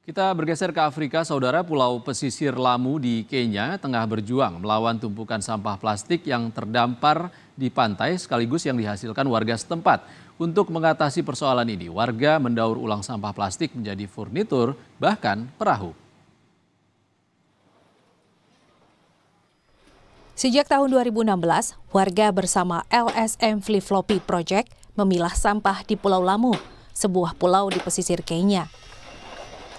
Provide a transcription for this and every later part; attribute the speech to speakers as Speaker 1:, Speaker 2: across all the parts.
Speaker 1: Kita bergeser ke Afrika, saudara. Pulau pesisir Lamu di Kenya tengah berjuang melawan tumpukan sampah plastik yang terdampar di pantai sekaligus yang dihasilkan warga setempat. Untuk mengatasi persoalan ini, warga mendaur ulang sampah plastik menjadi furnitur, bahkan perahu.
Speaker 2: Sejak tahun 2016, warga bersama LSM Flip Floppy Project memilah sampah di Pulau Lamu, sebuah pulau di pesisir Kenya.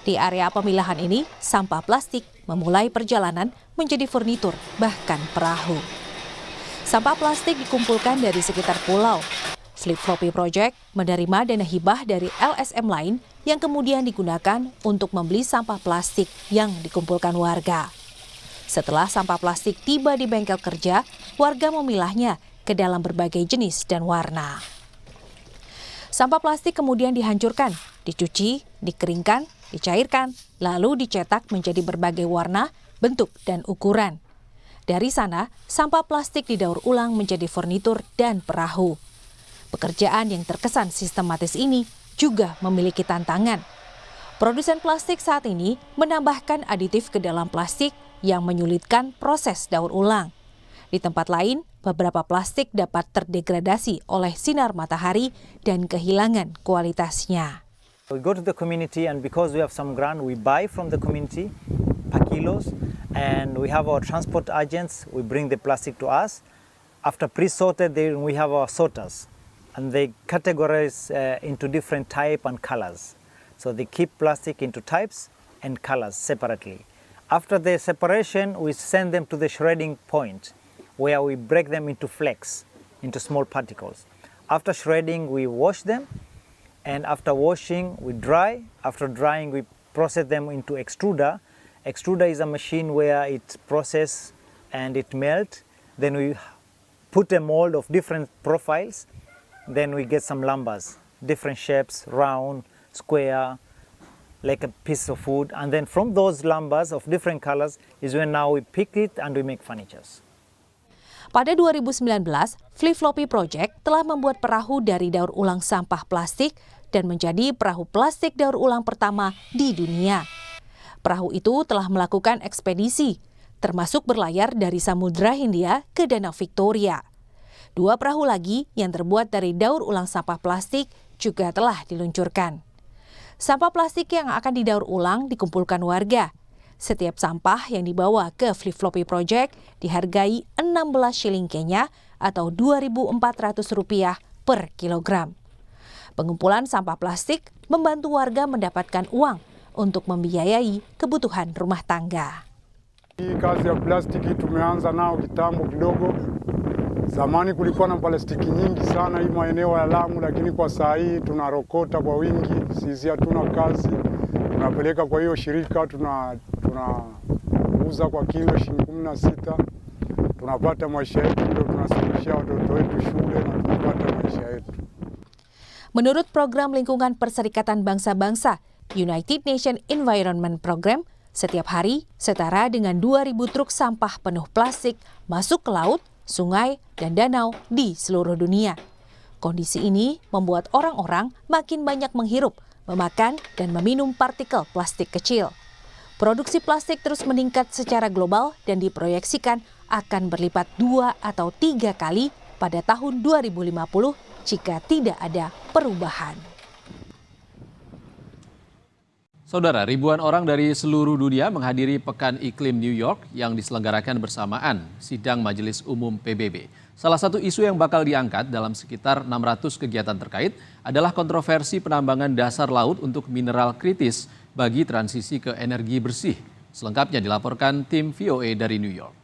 Speaker 2: Di area pemilahan ini, sampah plastik memulai perjalanan menjadi furnitur, bahkan perahu. Sampah plastik dikumpulkan dari sekitar pulau. Flip Floppy Project menerima dana hibah dari LSM lain yang kemudian digunakan untuk membeli sampah plastik yang dikumpulkan warga. Setelah sampah plastik tiba di bengkel kerja, warga memilahnya ke dalam berbagai jenis dan warna. Sampah plastik kemudian dihancurkan, dicuci, dikeringkan, dicairkan, lalu dicetak menjadi berbagai warna, bentuk, dan ukuran. Dari sana, sampah plastik didaur ulang menjadi furnitur dan perahu. Pekerjaan yang terkesan sistematis ini juga memiliki tantangan. Produsen plastik saat ini menambahkan aditif ke dalam plastik yang menyulitkan proses daur ulang. Di tempat lain, beberapa plastik dapat terdegradasi oleh sinar matahari dan kehilangan kualitasnya.
Speaker 3: We go to the community, and because we have some grant, we buy from the community per kilos, and we have our transport agents. We bring the plastic to us. After pre-sorted, then we have our sorters, and they categorize into different type and colors. So they keep plastic into types and colors separately. After the separation, we send them to the shredding point, where we break them into flakes, into small particles. After shredding, we wash them. And after washing, we dry. After drying, we process them into extruder. Extruder is a machine where it processes and it melts. Then we put a mold of different profiles. Then we get some lumbers, different shapes, round, square, like a piece of wood. And then from those lumbers of different colors is when now we pick it and we make furnitures.
Speaker 2: Pada 2019, Flip Floppy Project telah membuat perahu dari daur ulang sampah plastik dan menjadi perahu plastik daur ulang pertama di dunia. Perahu itu telah melakukan ekspedisi, termasuk berlayar dari Samudra Hindia ke Danau Victoria. 2 perahu lagi yang terbuat dari daur ulang sampah plastik juga telah diluncurkan. Sampah plastik yang akan didaur ulang dikumpulkan warga. Setiap sampah yang dibawa ke Flip Floppy Project dihargai 16 shilling Kenya atau Rp2.400 per kilogram. Pengumpulan sampah plastik membantu warga mendapatkan uang untuk membiayai kebutuhan rumah tangga.
Speaker 4: Hii kazi ya plastiki tumeanza nao kitambo kidogo. Zamani kulikuwa na plastiki nyingi sana hii maeneo ya Lamu, lakini kwa saa hii tunarokota kwa wingi. Sisi hatuna kazi, tunapeleka kwa hiyo shirika, tunauza kwa kilo shilingi 16. Tunapata maisha yetu, ndio tunasomeshia watoto wetu shule na tunapata maisha yetu.
Speaker 2: Menurut Program Lingkungan Perserikatan Bangsa-Bangsa, United Nations Environment Program, setiap hari setara dengan 2.000 truk sampah penuh plastik masuk ke laut, sungai, dan danau di seluruh dunia. Kondisi ini membuat orang-orang makin banyak menghirup, memakan, dan meminum partikel plastik kecil. Produksi plastik terus meningkat secara global dan diproyeksikan akan berlipat 2 atau 3 kali pada tahun 2050 jika tidak ada perubahan.
Speaker 1: Saudara, ribuan orang dari seluruh dunia menghadiri Pekan Iklim New York yang diselenggarakan bersamaan sidang Majelis Umum PBB. Salah satu isu yang bakal diangkat dalam sekitar 600 kegiatan terkait adalah kontroversi penambangan dasar laut untuk mineral kritis bagi transisi ke energi bersih. Selengkapnya dilaporkan tim VOA dari New York.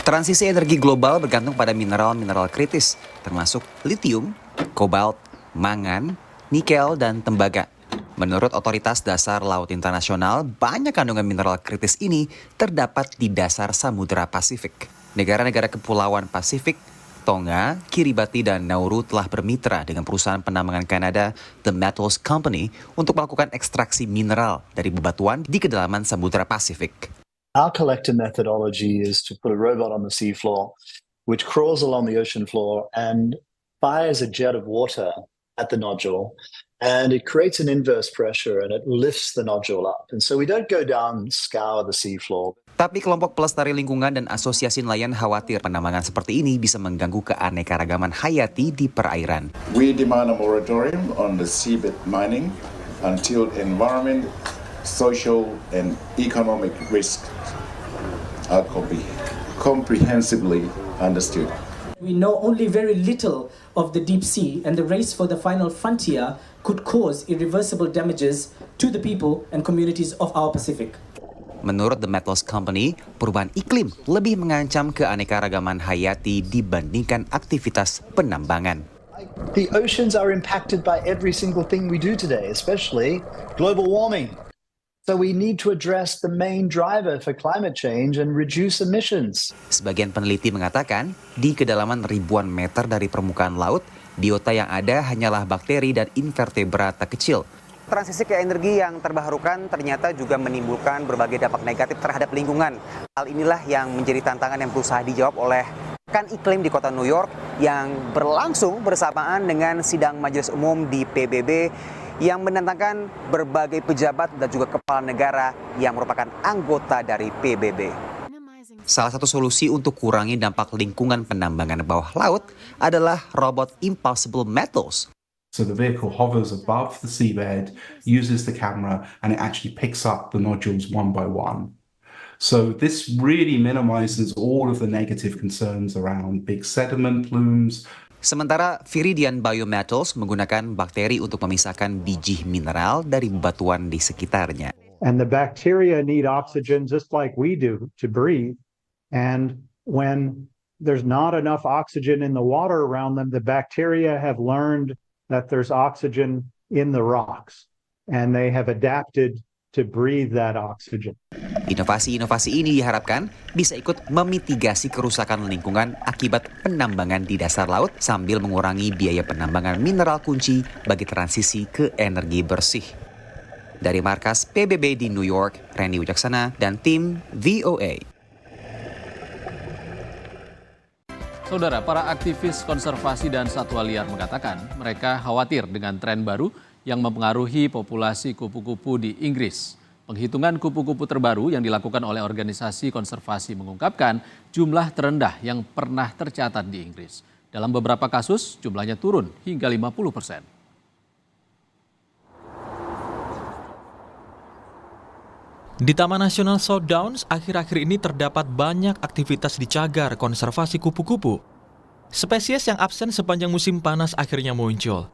Speaker 5: Transisi energi global bergantung pada mineral-mineral kritis, termasuk litium, kobalt, mangan, nikel, dan tembaga. Menurut Otoritas Dasar Laut Internasional, banyak kandungan mineral kritis ini terdapat di dasar Samudra Pasifik. Negara-negara Kepulauan Pasifik, Tonga, Kiribati, dan Nauru telah bermitra dengan perusahaan penambangan Kanada, The Metals Company, untuk melakukan ekstraksi mineral dari bebatuan di kedalaman Samudra Pasifik.
Speaker 6: Our collector methodology is to put a robot on the seafloor, which crawls along the ocean floor and fires a jet of water at the nodule and it creates an inverse pressure and it lifts the nodule up. And so we don't go down and scour the seafloor.
Speaker 5: Tapi kelompok pelestari lingkungan dan asosiasi nelayan khawatir penambangan seperti ini bisa mengganggu keanekaragaman hayati di perairan.
Speaker 7: We demand a moratorium on the seabed mining until environment, social, and economic risks are comprehensively understood.
Speaker 8: We know only very little of the deep sea, and the race for the final frontier could cause irreversible damages to the people and communities of our Pacific.
Speaker 5: Menurut The Metals Company, perubahan iklim lebih mengancam keanekaragaman hayati dibandingkan aktivitas penambangan.
Speaker 6: The oceans are impacted by every single thing we do today, especially global warming. So we need to address the main driver for climate change and reduce emissions.
Speaker 5: Sebagian peneliti mengatakan, di kedalaman ribuan meter dari permukaan laut, biota yang ada hanyalah bakteri dan invertebrata kecil. Transisi ke energi yang terbarukan ternyata juga menimbulkan berbagai dampak negatif terhadap lingkungan. Hal inilah yang menjadi tantangan yang berusaha dijawab oleh Pekan Iklim di kota New York yang berlangsung bersamaan dengan sidang Majelis Umum di PBB yang mendatangkan berbagai pejabat dan juga kepala negara yang merupakan anggota dari PBB. Salah satu solusi untuk kurangi dampak lingkungan penambangan bawah laut adalah robot Impossible Metals.
Speaker 9: So the vehicle hovers above the seabed, uses the camera, and it actually picks up the nodules one by one. So this really minimizes all of the negative concerns around big sediment plumes.
Speaker 5: Sementara Viridian Biometals menggunakan bakteri untuk memisahkan biji mineral dari batuan di sekitarnya.
Speaker 10: And the bacteria need oxygen just like we do to breathe. And when there's not enough oxygen in the water around them, the bacteria have learned that there's oxygen in the rocks. And they have adapted to breathe that oxygen.
Speaker 5: Inovasi-inovasi ini diharapkan bisa ikut memitigasi kerusakan lingkungan akibat penambangan di dasar laut sambil mengurangi biaya penambangan mineral kunci bagi transisi ke energi bersih. Dari markas PBB di New York, Randy Wijaksana dan tim VOA.
Speaker 1: Saudara, para aktivis konservasi dan satwa liar mengatakan mereka khawatir dengan tren baru yang mempengaruhi populasi kupu-kupu di Inggris. Penghitungan kupu-kupu terbaru yang dilakukan oleh organisasi konservasi mengungkapkan jumlah terendah yang pernah tercatat di Inggris. Dalam beberapa kasus, jumlahnya turun hingga 50%.
Speaker 11: Di Taman Nasional South Downs, akhir-akhir ini terdapat banyak aktivitas di cagar konservasi kupu-kupu. Spesies yang absen sepanjang musim panas akhirnya muncul.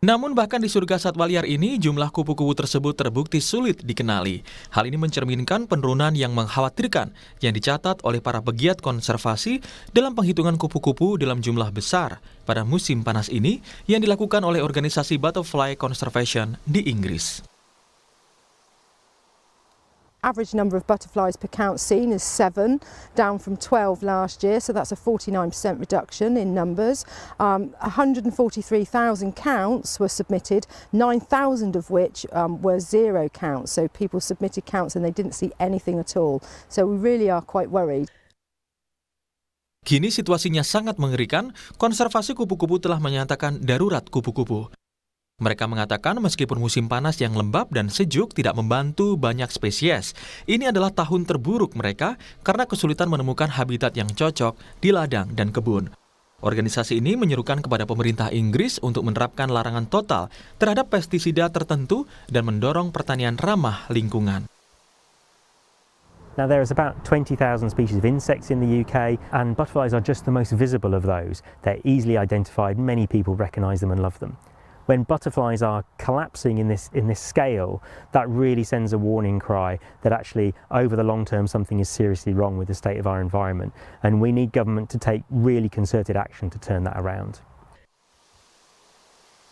Speaker 11: Namun bahkan di surga satwa liar ini, jumlah kupu-kupu tersebut terbukti sulit dikenali. Hal ini mencerminkan penurunan yang mengkhawatirkan yang dicatat oleh para pegiat konservasi dalam penghitungan kupu-kupu dalam jumlah besar pada musim panas ini yang dilakukan oleh organisasi Butterfly Conservation di Inggris.
Speaker 12: Average number of butterflies per count seen is 7, down from 12 last year, so that's a 49% reduction in numbers. 143,000 counts were submitted, 9,000 of which were zero counts, so people submitted counts and they didn't see anything at all. So we really are quite worried.
Speaker 11: Kini situasinya sangat mengerikan, konservasi kupu-kupu telah menyatakan darurat kupu-kupu. Mereka mengatakan meskipun musim panas yang lembab dan sejuk tidak membantu banyak spesies, ini adalah tahun terburuk mereka karena kesulitan menemukan habitat yang cocok di ladang dan kebun. Organisasi ini menyerukan kepada pemerintah Inggris untuk menerapkan larangan total terhadap pestisida tertentu dan mendorong pertanian ramah lingkungan.
Speaker 13: Now there is about 20,000 species of insects in the UK and butterflies are just the most visible of those. They're easily identified, many people recognise them and love them. When butterflies are collapsing in this scale, that really sends a warning cry that actually over the long term something is seriously wrong with the state of our environment and we need government to take really concerted action to turn that around.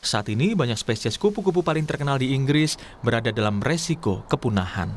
Speaker 11: Saat ini banyak spesies kupu-kupu paling terkenal di Inggris berada dalam resiko kepunahan.